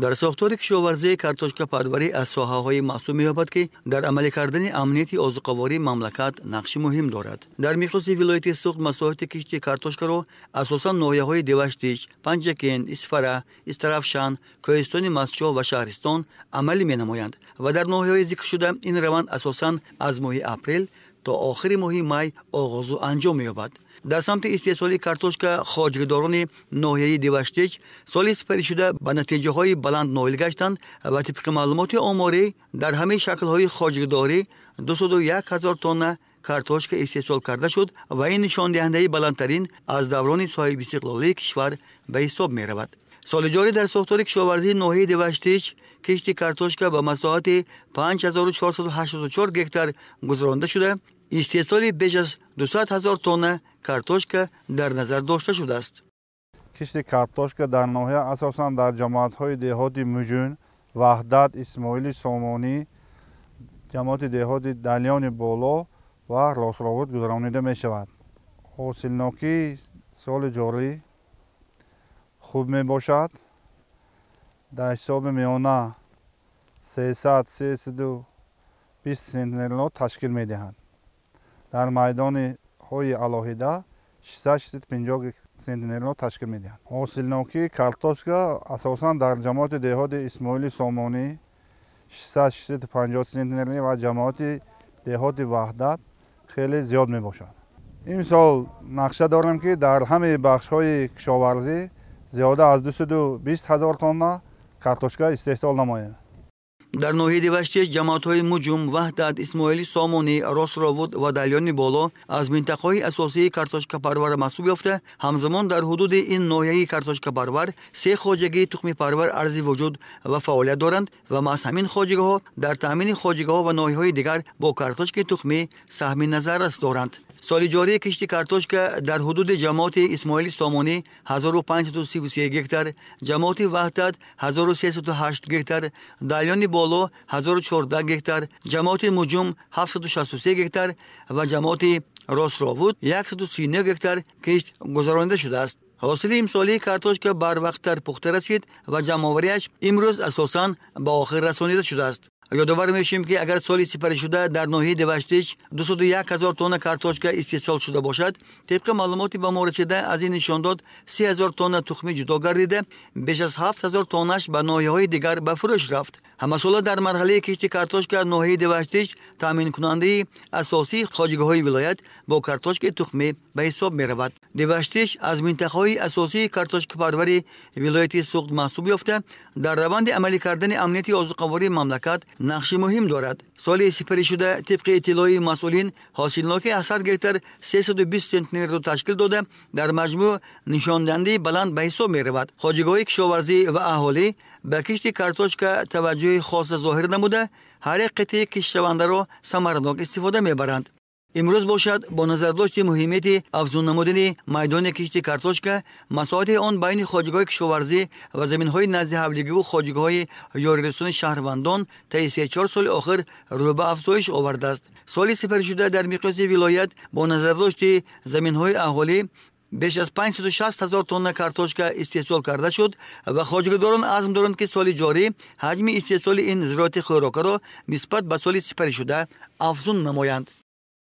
در ساختار کشاورزی کارتوشکا پروری از ساحه‌های محسوب می‌یابد که در عملی کردن امنیتی آذوقه‌واری مملکت نقش مهم دارد. در میخصوص ولایت سوخت مساحت کشتی کارتوشکا را اساساً ناحیه‌های دوشتیش، پنجکند، اسفره، استرافشان، کوهستان مسجد و شهرستان عملی می‌نمایند و در ناحیه‌های ذکر شده این روند اساساً از ماه اپریل تا آخر ماه می آغاز و انجام می‌یابد. در سمت استحصال کارتوشکا خواجگداران ناحیه دیوشتیج سال سپری شده به نتیجه های بلند نائل گشتند و طبق معلومات آماری در همه شکل های خواجگداری 201,000 تن کارتوشکا استحصال کرده شد و این نشان دهنده بلندترین از دوران صاحب استقلالی کشور به حساب می رود. سال جاری در ساختار کشاورزی ناحیه دیوشتیج کشتی کارتوشکا به مساحت 5484 گکتار گذرانده شده. استحصال بیش از 200,000 تن کارتوشکا در نظر داشته شده است. کشتی کارتوشکا در ناحیه اساساً در جماعت‌های دهاتی مجون، وحدت، اسماعیلی سامانی، جماعت دهاتی دلیان بالا و راسراود گذرانیده می شود. حاصلناکی سال جاری خوب می باشد. در حساب میانه 300-320 سنتینل تشکیل می دهند. در میدان های علاهیده 650 سنتینل تشکیل می دهند. حاصلناکی کارتوشکا اساساً در جماعت دهات اسماعیلی سامانی 650 سنتینل و جماعت دهات وحدت خیلی زیاد می باشد. این سال نقشه دارم که در همه بخش های کشاورزی زیاده از 220,000 تن کارتوشکا استحصال نماید. در ناحیه دیوشتیج جماعت‌های مجوم، وحدت، اسماعیلی سامانی، راسراود و دلیان بالا از منطقه‌های اساسی کارتوشکا پرور محسوب یافته. همزمان در حدود این ناحیه کارتوشکا پرور 3 خواجگی تخم پرور ارزی وجود و فعالیت دارند و محض همین خواجگی‌ها در تامین خواجگی‌ها و ناحیه‌های دیگر با کارتوشک تخمی سهم نظر است دارند. سال جاری کشتی کارتوشکا در حدود جماعت اسماعیلی سامانی 1533 گکتار، جماعت وحدت 1308 گکتار، دلیان بالا 1014 گکتار، جماعت مجوم 763 گکتار و جماعت راسراود 139 گکتار کشت گذرانده شده است. حاصل امسالی کارتوشکا بر وقت‌تر پخته رسید و جمع‌آوری‌اش امروز اساساً به آخر رسانیده شده است. یادآور میشیم که اگر سالی سپری شده در ناحیه دیوشتیج 201,000 تن کارتوشکا استحصال شده باشد، طبق معلوماتی به ما رسیده از این نشان داد 30,000 تن تخمی جدا گردیده، بیش از 7,000 تنش به ناحیه‌های دیگر به فروش رفت. همساله در مرحله کشتی کارتوشکا ناحیه دیوشتیج تامین کننده اساسی خواجگی‌های ولایت با کارتوشک تخمی به حساب می رود. دیوشتیج از منطقه‌های اساسی کارتوشک پروری ولایت سوخت محسوب یافته در روند عملی کردن امنیتی آذوقه‌واری مملکت نقش مهم دارد. سال سپری شده طبق اطلاع مسئولین حاصلناکی 100 گکتار 320 سنتینل را تشکیل داده در مجموع نشان دهنده بلند به حساب می رود. خواجگی‌های کشاورزی و اهالی به کشتی کارتوشکا توجه خاص ظاهر نموده هر قطعه کشتونده را ثمرناک استفاده می برند. امروز باشد با نظر داشت مهمیت افزون نمودن میدان کشتی کارتوشکا مساحت آن بین خواجگی‌های کشاورزی و زمین‌های نزد حولیگی و خواجگی‌های یاریرسان شهروندان طی 3-4 سال آخر رو به افزایش آورده است. سال سپری شده در مقیاس ولایت با نظر داشت زمین‌های اهالی بیش از 560,000 تن کارتوشکا استحصال کرده شد و خواجگداران عزم دارند که سال جاری حجم استحصال این زراعت خوراکه را نسبت به سال سپری شده افزون نمایند.